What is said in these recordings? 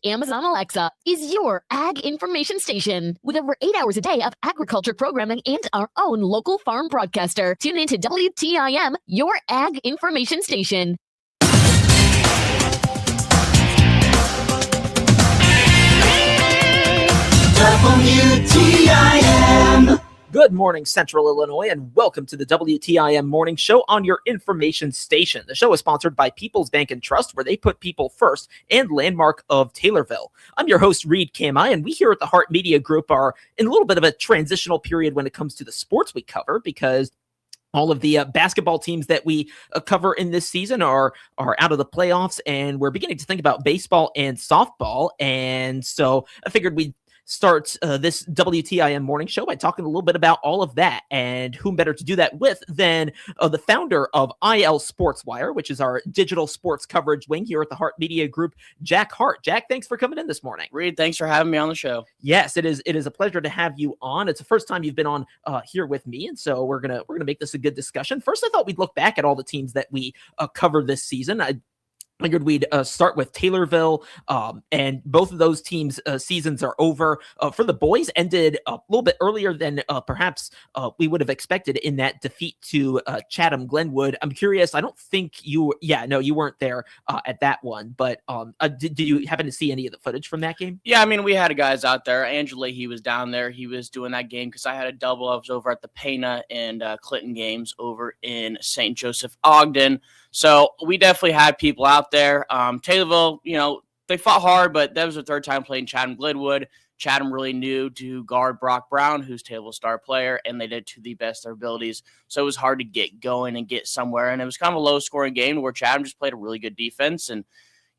Amazon Alexa is your ag information station with over 8 hours a day of agriculture programming and our own local farm broadcaster. Tune in to WTIM, your ag information station. WTIM. Good morning, Central Illinois, and welcome to the WTIM Morning Show on your information station. The show is sponsored by People's Bank and Trust, where they put people first, and Landmark of Taylorville. I'm your host, Reed Kamai, and we here at the Heart Media Group are in a little bit of a transitional period when it comes to the sports we cover, because all of the basketball teams that we cover in this season are out of the playoffs, and we're beginning to think about baseball and softball. And so I figured we'd start this WTIM morning show by talking a little bit about all of that, and whom better to do that with than the founder of IL Sports Wire, which is our digital sports coverage wing here at the Heart Media Group, Jack Hart. Jack, thanks for coming in this morning. Reed, thanks for having me on the show. Yes, it is a pleasure to have you on. It's the first time you've been on here with me, and so we're gonna make this a good discussion. First, I thought we'd look back at all the teams that we cover this season. I figured we'd start with Taylorville, and both of those teams' seasons are over. For the boys, ended a little bit earlier than perhaps we would have expected in that defeat to Chatham Glenwood. I'm curious, I don't think you weren't there at that one, but did you happen to see any of the footage from that game? Yeah, I mean, we had guys out there. Angela, he was down there. He was doing that game because I had a double. I was over at the Pana and Clinton games over in St. Joseph, Ogden. So we definitely had people out there. Taylorville, they fought hard, but that was their third time playing Chatham Glenwood. Chatham really knew to guard Brock Brown, who's Taylorville's star player, and they did to the best of their abilities. So it was hard to get going and get somewhere. And it was kind of a low-scoring game where Chatham just played a really good defense. And,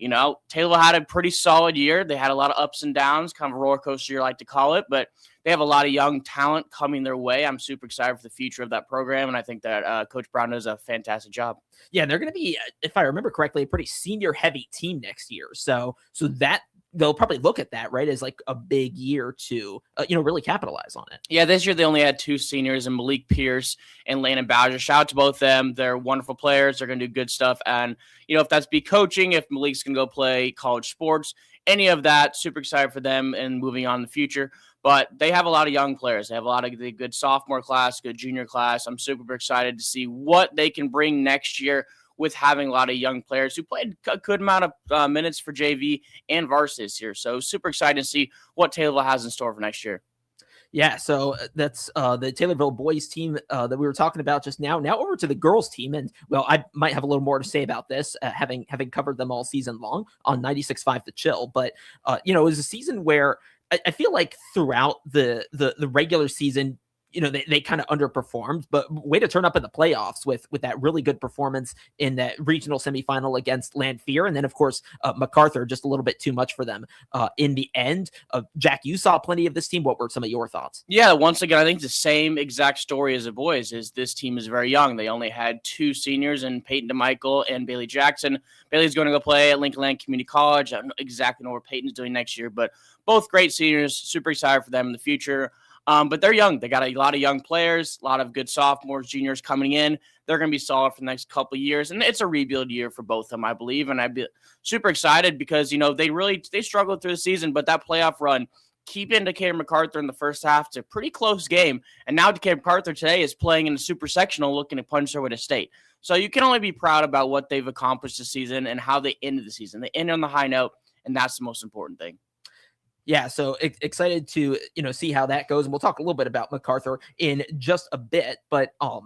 Taylorville had a pretty solid year. They had a lot of ups and downs, kind of a roller coaster, you like to call it, but they have a lot of young talent coming their way. I'm super excited for the future of that program, and I think that Coach Brown does a fantastic job. Yeah, and they're going to be, if I remember correctly, a pretty senior-heavy team next year. So that they'll probably look at that, right, as like a big year to, really capitalize on it. Yeah, this year they only had two seniors, and Malik Pierce and Landon Bowser. Shout out to both of them. They're wonderful players. They're going to do good stuff. And, if that's be coaching, if Malik's going to go play college sports, any of that, super excited for them and moving on in the future. But they have a lot of young players. They have a lot of the good sophomore class, good junior class. I'm super excited to see what they can bring next year with having a lot of young players who played a good amount of minutes for JV and varsity this year. So super excited to see what Taylorville has in store for next year. Yeah, so that's the Taylorville boys team that we were talking about just now. Now over to the girls team, and well, I might have a little more to say about this, having covered them all season long on 96.5 The Chill. But it was a season where I feel like throughout the regular season, they kind of underperformed, but way to turn up in the playoffs with that really good performance in that regional semifinal against Lanphier. And then, of course, MacArthur, just a little bit too much for them in the end. Jack, you saw plenty of this team. What were some of your thoughts? Yeah, once again, I think the same exact story as the boys is this team is very young. They only had two seniors in Peyton DeMichael and Bailey Jackson. Bailey's going to go play at Lincoln Land Community College. I don't exactly know what Peyton's doing next year, but both great seniors. Super excited for them in the future. But they're young. They got a lot of young players, a lot of good sophomores, juniors coming in. They're going to be solid for the next couple of years. And it's a rebuild year for both of them, I believe. And I'd be super excited because, they struggled through the season, but that playoff run, keeping Decatur MacArthur in the first half, it's a pretty close game. And now Decatur MacArthur today is playing in the super sectional looking to punch their way to state. So you can only be proud about what they've accomplished this season and how they ended the season. They ended on the high note, and that's the most important thing. Yeah, so excited to see how that goes, and we'll talk a little bit about MacArthur in just a bit. But so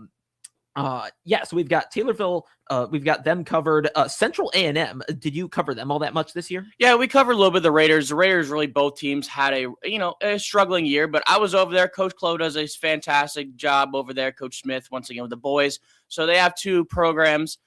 we've got Taylorville, we've got them covered. Central A&M, did you cover them all that much this year? Yeah, we covered a little bit of the Raiders. The Raiders, really, both teams had a struggling year, but I was over there. Coach Clough does a fantastic job over there. Coach Smith, once again, with the boys. So they have two programs.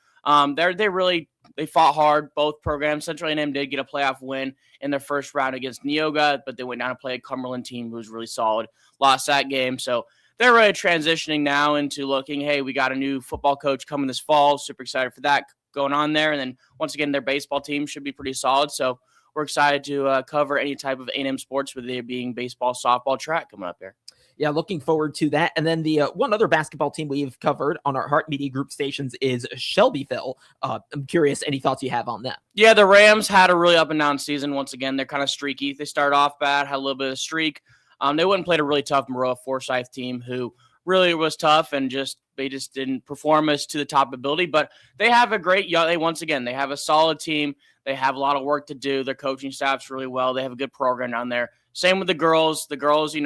They fought hard, both programs. Central A&M did get a playoff win in their first round against Neoga, but they went down and played a Cumberland team who was really solid, lost that game. So they're really transitioning now into looking, hey, we got a new football coach coming this fall. Super excited for that going on there. And then once again, their baseball team should be pretty solid. So we're excited to cover any type of A&M sports, whether they being baseball, softball, track coming up here. Yeah, looking forward to that. And then the one other basketball team we've covered on our Heart Media Group stations is Shelbyville. I'm curious, any thoughts you have on them? Yeah, the Rams had a really up and down season. Once again, they're kind of streaky. They started off bad, had a little bit of streak. They went and played a really tough Maroa Forsyth team who really was tough and they just didn't perform as to the top ability. But they have a great they have a solid team. They have a lot of work to do. Their coaching staff's really well. They have a good program down there. Same with the girls. The girls,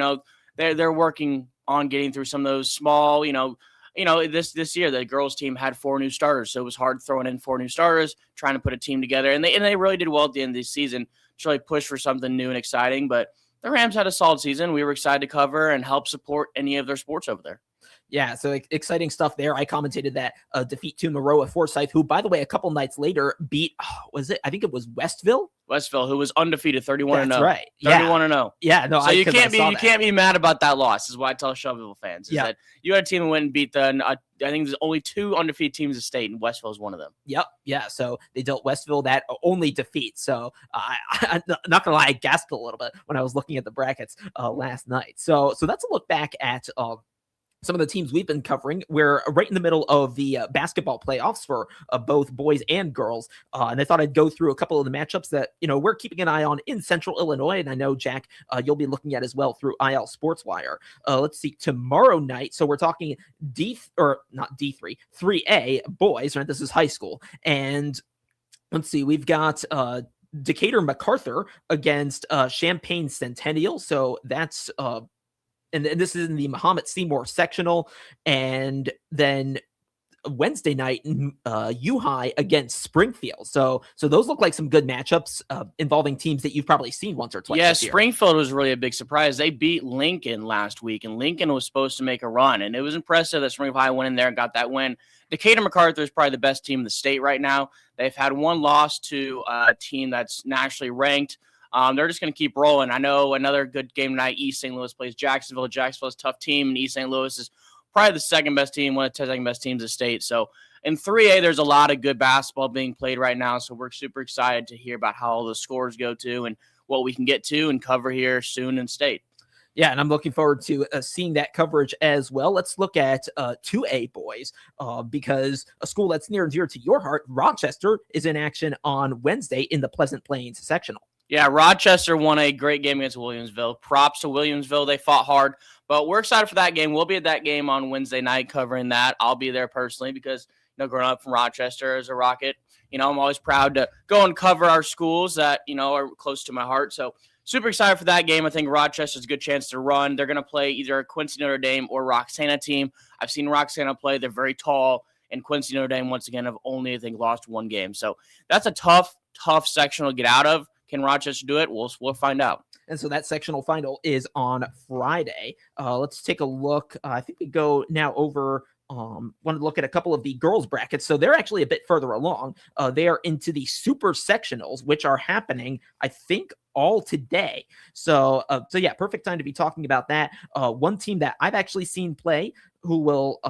they're working on getting through some of those small, this year the girls team had 4 new starters, so it was hard throwing in 4 new starters, trying to put a team together, and they really did well at the end of the season to really push for something new and exciting. But the Rams had a solid season. We were excited to cover and help support any of their sports over there. Yeah, so exciting stuff there. I commentated that defeat to Maroa Forsyth, who, by the way, a couple nights later beat, I think it was Westville, who was undefeated, 31-0. That's right. 31-0. Yeah, no. So you can't be mad about that loss. Is what I tell Shelbyville fans. Is that you had a team that went and beat I think there's only 2 undefeated teams in the state, and Westville is one of them. Yep. Yeah. So they dealt Westville that only defeat. So I'm not gonna lie, I gasped a little bit when I was looking at the brackets last night. So that's a look back at some of the teams we've been covering. We're right in the middle of the basketball playoffs for both boys and girls. And I thought I'd go through a couple of the matchups that, we're keeping an eye on in Central Illinois. And I know, Jack, you'll be looking at as well through IL Sports Wire. Let's see, tomorrow night. So we're talking 3A boys, right? This is high school. And let's see, we've got Decatur MacArthur against Champaign Centennial. So that's and this is in the Muhammad Seymour sectional. And then Wednesday night, U-High against Springfield. So those look like some good matchups involving teams that you've probably seen once or twice. Yeah, Springfield was really a big surprise. They beat Lincoln last week, and Lincoln was supposed to make a run. And it was impressive that Springfield High went in there and got that win. Decatur MacArthur is probably the best team in the state right now. They've had one loss to a team that's nationally ranked. They're just going to keep rolling. I know another good game tonight, East St. Louis plays Jacksonville. Jacksonville's a tough team, and East St. Louis is probably the second best team, one of the 10 second best teams in the state. So in 3A, there's a lot of good basketball being played right now, so we're super excited to hear about how all the scores go to and what we can get to and cover here soon in state. Yeah, and I'm looking forward to seeing that coverage as well. Let's look at 2A boys because a school that's near and dear to your heart, Rochester, is in action on Wednesday in the Pleasant Plains sectional. Yeah, Rochester won a great game against Williamsville. Props to Williamsville. They fought hard, but we're excited for that game. We'll be at that game on Wednesday night covering that. I'll be there personally because, growing up from Rochester as a Rocket, I'm always proud to go and cover our schools that, are close to my heart. So super excited for that game. I think Rochester's a good chance to run. They're going to play either a Quincy Notre Dame or Roxana team. I've seen Roxana play. They're very tall, and Quincy Notre Dame, once again, have only, I think, lost 1 game. So that's a tough sectional to get out of. Can Rochester do it? We'll find out. And so that sectional final is on Friday. Let's take a look. I think we go now over. Want to look at a couple of the girls brackets. So they're actually a bit further along. They are into the super sectionals, which are happening, I think, all today. So yeah, perfect time to be talking about that. One team that I've actually seen play who will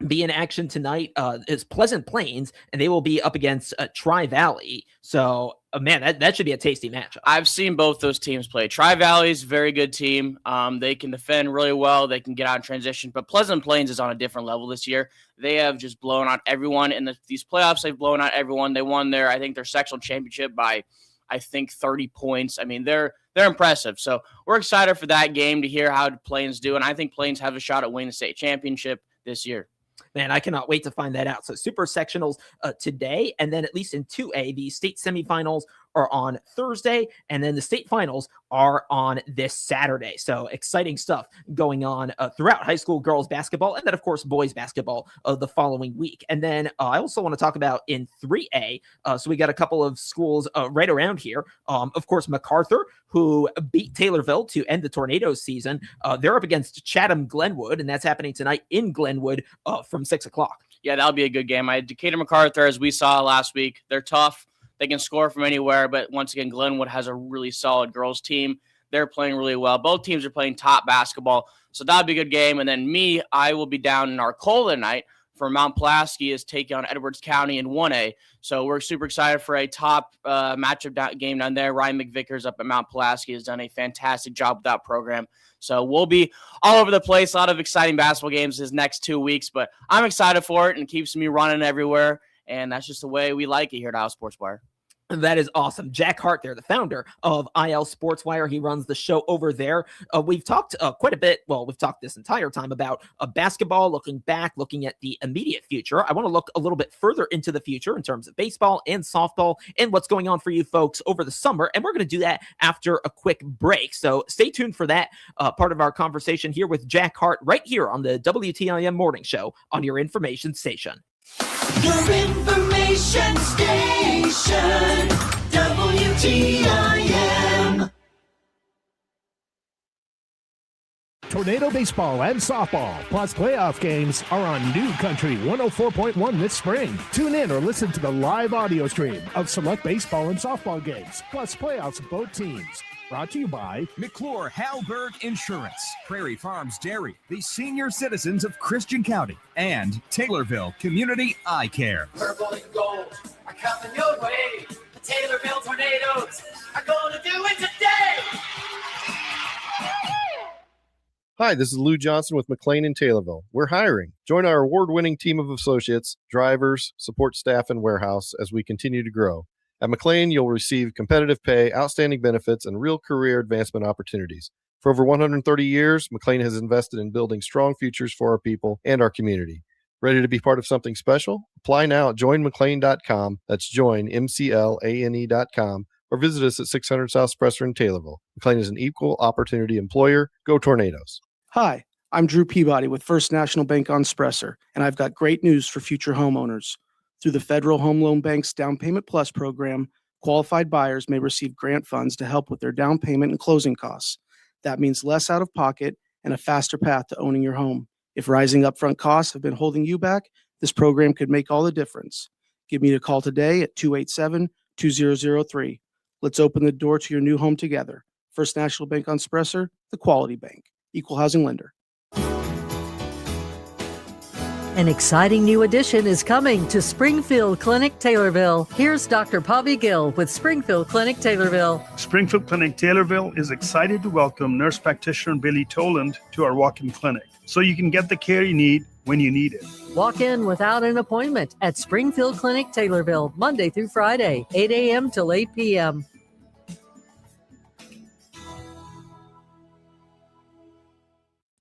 be in action tonight is Pleasant Plains, and they will be up against Tri-Valley. So, man, that should be a tasty matchup. I've seen both those teams play. Tri-Valley's a very good team. They can defend really well. They can get out in transition. But Pleasant Plains is on a different level this year. They have just blown out everyone. In these playoffs, they've blown out everyone. They won their sectional championship by, 30 points. I mean, they're impressive. So we're excited for that game to hear how Plains do. And I think Plains have a shot at winning the state championship this year. Man, I cannot wait to find that out. So super sectionals today, and then at least in 2A, the state semifinals are on Thursday, and then the state finals are on this Saturday. So exciting stuff going on throughout high school girls basketball, and then, of course, boys basketball the following week. And then I also want to talk about in 3A, so we got a couple of schools right around here. Of course, MacArthur, who beat Taylorville to end the Tornadoes season. They're up against Chatham-Glenwood, and that's happening tonight in Glenwood from 6 o'clock. Yeah, that'll be a good game. Decatur MacArthur, as we saw last week, they're tough. They can score from anywhere, but once again, Glenwood has a really solid girls team. They're playing really well. Both teams are playing top basketball, so that'll be a good game. And then I will be down in Arcola tonight for Mount Pulaski is taking on Edwards County in 1A. So we're super excited for a top matchup game down there. Ryan McVickers up at Mount Pulaski has done a fantastic job with that program. So we'll be all over the place. A lot of exciting basketball games this next 2 weeks, but I'm excited for it and it keeps me running everywhere. And that's just the way we like it here at Iowa Sports Wire. That is awesome. Jack Hart there, the founder of IL Sports Wire. He runs the show over there. We've talked quite a bit. Well, we've talked this entire time about basketball, looking back, looking at the immediate future. I want to look a little bit further into the future in terms of baseball and softball and what's going on for you folks over the summer. And we're going to do that after a quick break. So stay tuned for that part of our conversation here with Jack Hart right here on the WTIM Morning Show on your information station. Your information station, WTIM. Tornado baseball and softball, plus playoff games are on New Country 104.1 this spring. Tune in or listen to the live audio stream of select baseball and softball games, plus playoffs of both teams. Brought to you by McClure Halberg Insurance, Prairie Farms Dairy, the senior citizens of Christian County, and Taylorville Community Eye Care. Purple and gold are coming your way. The Taylorville Tornadoes are going to do it today. Hi, this is Lou Johnson with McLean in Taylorville. We're hiring. Join our award-winning team of associates, drivers, support staff, and warehouse as we continue to grow. At McLean, you'll receive competitive pay, outstanding benefits, and real career advancement opportunities. For over 130 years, McLean has invested in building strong futures for our people and our community. Ready to be part of something special? Apply now at joinmclean.com. That's joinmclane.com, or visit us at 600 South Spresser in Taylorville. McLean is an equal opportunity employer. Go Tornadoes. Hi, I'm Drew Peabody with First National Bank on Spresser, and I've got great news for future homeowners. Through the Federal Home Loan Bank's Down Payment Plus program, qualified buyers may receive grant funds to help with their down payment and closing costs. That means less out of pocket and a faster path to owning your home. If rising upfront costs have been holding you back, this program could make all the difference. Give me a call today at 287-2003. Let's open the door to your new home together. First National Bank on Spresser, the quality bank. Equal housing lender. An exciting new addition is coming to Springfield Clinic Taylorville. Here's Dr. Bobby Gill with Springfield Clinic Taylorville. Springfield Clinic Taylorville is excited to welcome nurse practitioner Billy Toland to our walk-in clinic, so you can get the care you need when you need it. Walk in without an appointment at Springfield Clinic Taylorville, Monday through Friday, 8 a.m. till 8 p.m.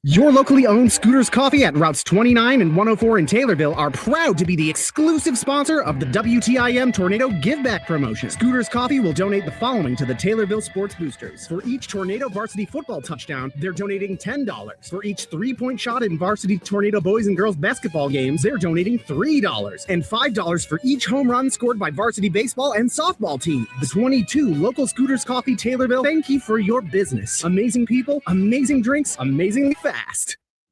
Your locally owned Scooters Coffee at routes 29 and 104 in Taylorville are proud to be the exclusive sponsor of the WTIM Tornado Give Back promotion. Scooters Coffee will donate the following to the Taylorville Sports Boosters. For each Tornado varsity football touchdown, they're donating $10. For each three-point shot in varsity Tornado boys and girls basketball games, they're donating $3. And $5 for each home run scored by varsity baseball and softball team. The 22 local Scooters Coffee Taylorville, thank you for your business. Amazing people, amazing drinks, amazingly fast.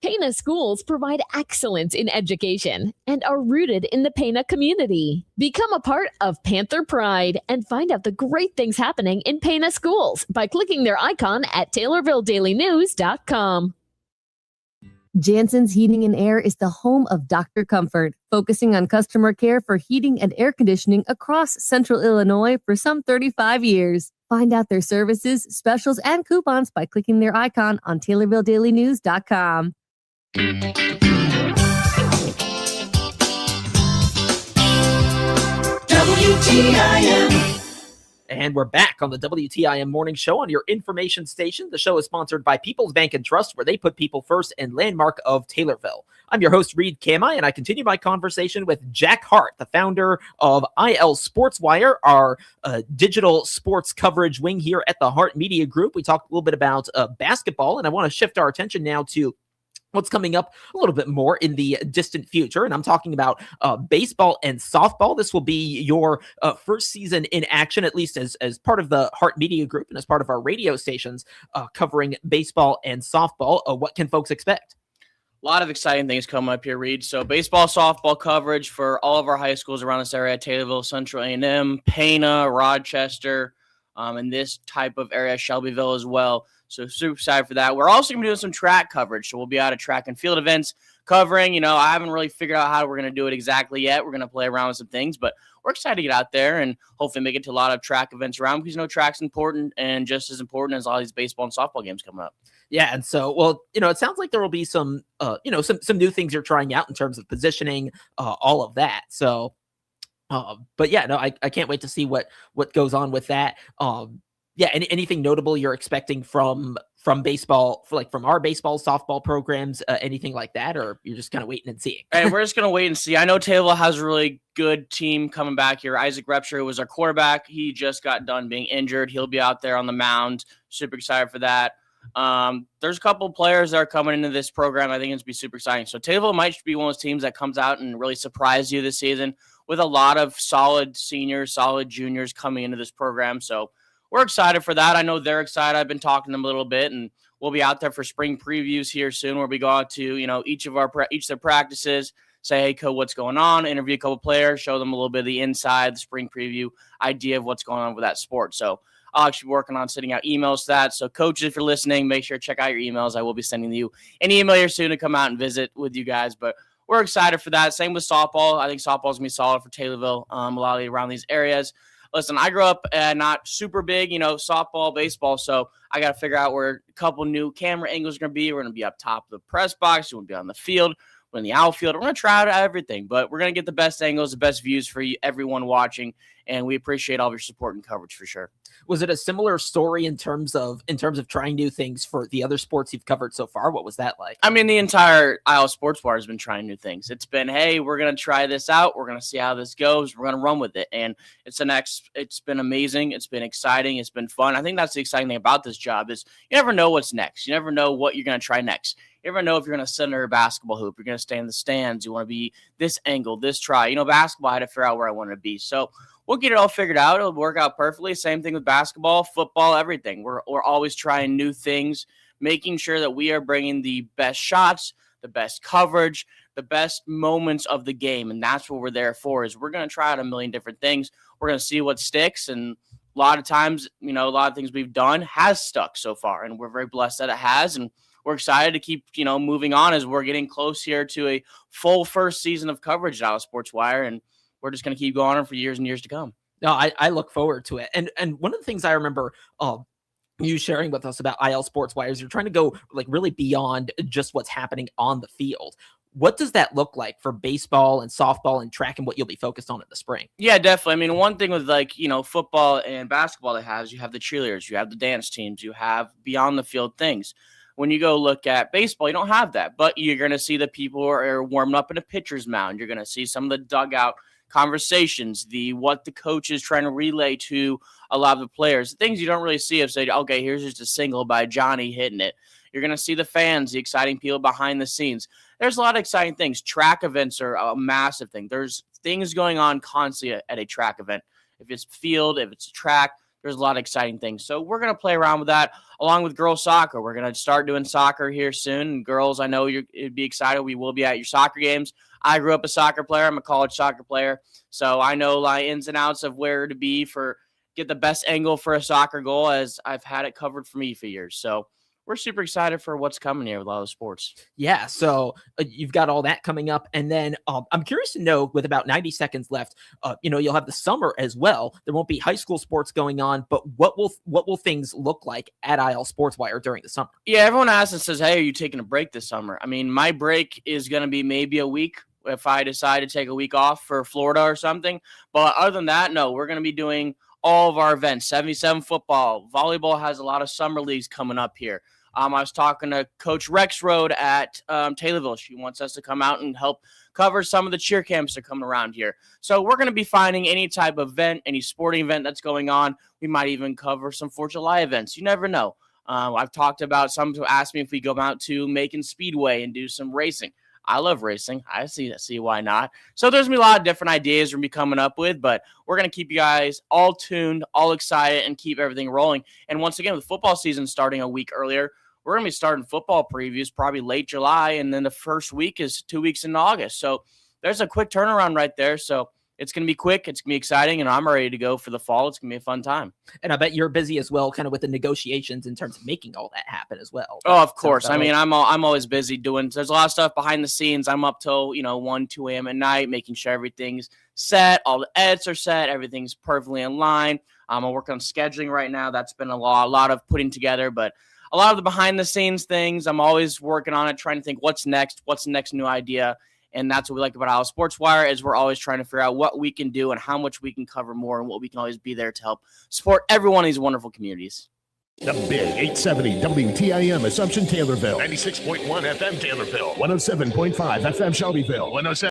Pana schools provide excellence in education and are rooted in the Pana community. Become a part of Panther Pride and find out the great things happening in Pana schools by clicking their icon at TaylorvilleDailyNews.com. Jansen's Heating and Air is the home of Dr. Comfort, focusing on customer care for heating and air conditioning across Central Illinois for some 35 years. Find out their services, specials, and coupons by clicking their icon on TaylorvilleDailyNews.com. WTIM. And we're back on the WTIM Morning Show on your information station. The show is sponsored by People's Bank and Trust, where they put people first, and Landmark of Taylorville. I'm your host, Reed Kamai, and I continue my conversation with Jack Hart, the founder of IL Sports Wire, our digital sports coverage wing here at the Hart Media Group. We talked a little bit about basketball, and I want to shift our attention now to what's coming up a little bit more in the distant future. And I'm talking about baseball and softball. This will be your first season in action, at least as part of the Hart Media Group and as part of our radio stations covering baseball and softball. What can folks expect? A lot of exciting things coming up here, Reed. So baseball, softball coverage for all of our high schools around this area: Taylorville, Central A&M, Pana, Rochester, and this type of area, Shelbyville as well. So super excited for that. We're also going to be doing some track coverage. So we'll be out at track and field events covering. You know, I haven't really figured out how we're going to do it exactly yet. We're going to play around with some things, but we're excited to get out there and hopefully make it to a lot of track events around, because, you know, track's important and just as important as all these baseball and softball games coming up. Yeah, and so, well, you know, it sounds like there will be some, some new things you're trying out in terms of positioning, all of that. So, but yeah, no, I can't wait to see what goes on with that. Yeah, anything notable you're expecting from baseball, from our baseball, softball programs, anything like that, or you're just kind of waiting and seeing? And we're just going to wait and see. I know Taylorville has a really good team coming back here. Isaac Repsher, who was our quarterback, he just got done being injured. He'll be out there on the mound. Super excited for that. There's a couple players that are coming into this program. I think it's going to be super exciting. So Taylorville might be one of those teams that comes out and really surprise you this season with a lot of solid seniors, solid juniors coming into this program. So we're excited for that. I know they're excited. I've been talking to them a little bit, and we'll be out there for spring previews here soon, where we go out to, you know, each of their practices, say, hey, coach, what's going on? Interview a couple players, show them a little bit of the inside, the spring preview idea of what's going on with that sport. So I'll actually be working on sending out emails to that. So coaches, if you're listening, make sure to check out your emails. I will be sending you an email here soon to come out and visit with you guys. But we're excited for that. Same with softball. I think softball is going to be solid for Taylorville, a lot of around these areas. Listen, I grew up not super big, you know, softball, baseball, so I got to figure out where a couple new camera angles are going to be. We're going to be up top of the press box. We're going to be on the field. We're in the outfield. We're going to try out everything, but we're going to get the best angles, the best views for you, everyone watching, and we appreciate all of your support and coverage for sure. Was it a similar story in terms of trying new things for the other sports you've covered so far? What was that like? I mean, the entire Iowa Sports Bar has been trying new things. It's been, hey, we're going to try this out. We're going to see how this goes. We're going to run with it. And it's been amazing. It's been exciting. It's been fun. I think that's the exciting thing about this job is you never know what's next. You never know what you're going to try next. You never know if you're going to sit under a basketball hoop. You're going to stay in the stands. You want to be this angle, this try. You know, basketball, I had to figure out where I wanted to be. So we'll get it all figured out. It'll work out perfectly. Same thing with basketball, football, everything. We're always trying new things, making sure that we are bringing the best shots, the best coverage, the best moments of the game. And that's what we're there for, is we're going to try out a million different things. We're going to see what sticks. And a lot of times, you know, a lot of things we've done has stuck so far. And we're very blessed that it has. And we're excited to keep, you know, moving on as we're getting close here to a full first season of coverage at Iowa Sports Wire. And we're just going to keep going on for years and years to come. No, I look forward to it. And one of the things I remember you sharing with us about IL Sports Wire is you're trying to go really beyond just what's happening on the field. What does that look like for baseball and softball and track, and what you'll be focused on in the spring? Yeah, definitely. I mean, one thing with football and basketball they have is you have the cheerleaders, you have the dance teams, you have beyond the field things. When you go look at baseball, you don't have that, but you're going to see the people who are warming up in a pitcher's mound. You're going to see some of the dugout conversations, what the coach is trying to relay to a lot of the players, things you don't really see if say, okay, here's just a single by Johnny hitting it. You're going to see the fans, the exciting people behind the scenes. There's a lot of exciting things. Track events are a massive thing. There's things going on constantly at a track event. If it's field, if it's track, there's a lot of exciting things. So we're going to play around with that along with girls soccer. We're going to start doing soccer here soon. And girls, I know you'd be excited. We will be at your soccer games. I grew up a soccer player. I'm a college soccer player. So I know ins and outs of where to be get the best angle for a soccer goal, as I've had it covered for me for years. So we're super excited for what's coming here with all the sports. Yeah, so you've got all that coming up. And then I'm curious to know, with about 90 seconds left, you'll have the summer as well. There won't be high school sports going on, but what will things look like at IL Sports Wire during the summer? Yeah, everyone asks and says, hey, are you taking a break this summer? I mean, my break is going to be maybe a week if I decide to take a week off for Florida or something. But other than that, no, we're going to be doing all of our events. 77 football, volleyball has a lot of summer leagues coming up here. I was talking to Coach Rex Road at Taylorville. She wants us to come out and help cover some of the cheer camps that are coming around here. So we're going to be finding any type of event, any sporting event that's going on. We might even cover some 4th of July events. You never know. I've talked about some who asked me if we go out to Macon Speedway and do some racing. I love racing. I see why not. So there's going to be a lot of different ideas we're going to be coming up with, but we're going to keep you guys all tuned, all excited, and keep everything rolling. And once again, with football season starting a week earlier, we're going to be starting football previews probably late July, and then the first week is 2 weeks in August. So there's a quick turnaround right there. So it's going to be quick. It's going to be exciting, and I'm ready to go for the fall. It's going to be a fun time. And I bet you're busy as well, kind of with the negotiations in terms of making all that happen as well. Oh, of course. Sounds I mean, like- I'm always busy doing. There's a lot of stuff behind the scenes. I'm up till 1, 2 a.m. at night, making sure everything's set, all the edits are set, everything's perfectly in line. I'm working on scheduling right now. That's been a lot of putting together, but a lot of the behind the scenes things, I'm always working on it, trying to think what's next new idea. And that's what we like about Iowa Sports Wire is we're always trying to figure out what we can do and how much we can cover more and what we can always be there to help support every one of these wonderful communities. The Big 870 WTIM Assumption Taylorville. 96.1 FM Taylorville. 107.5 FM Shelbyville. 107.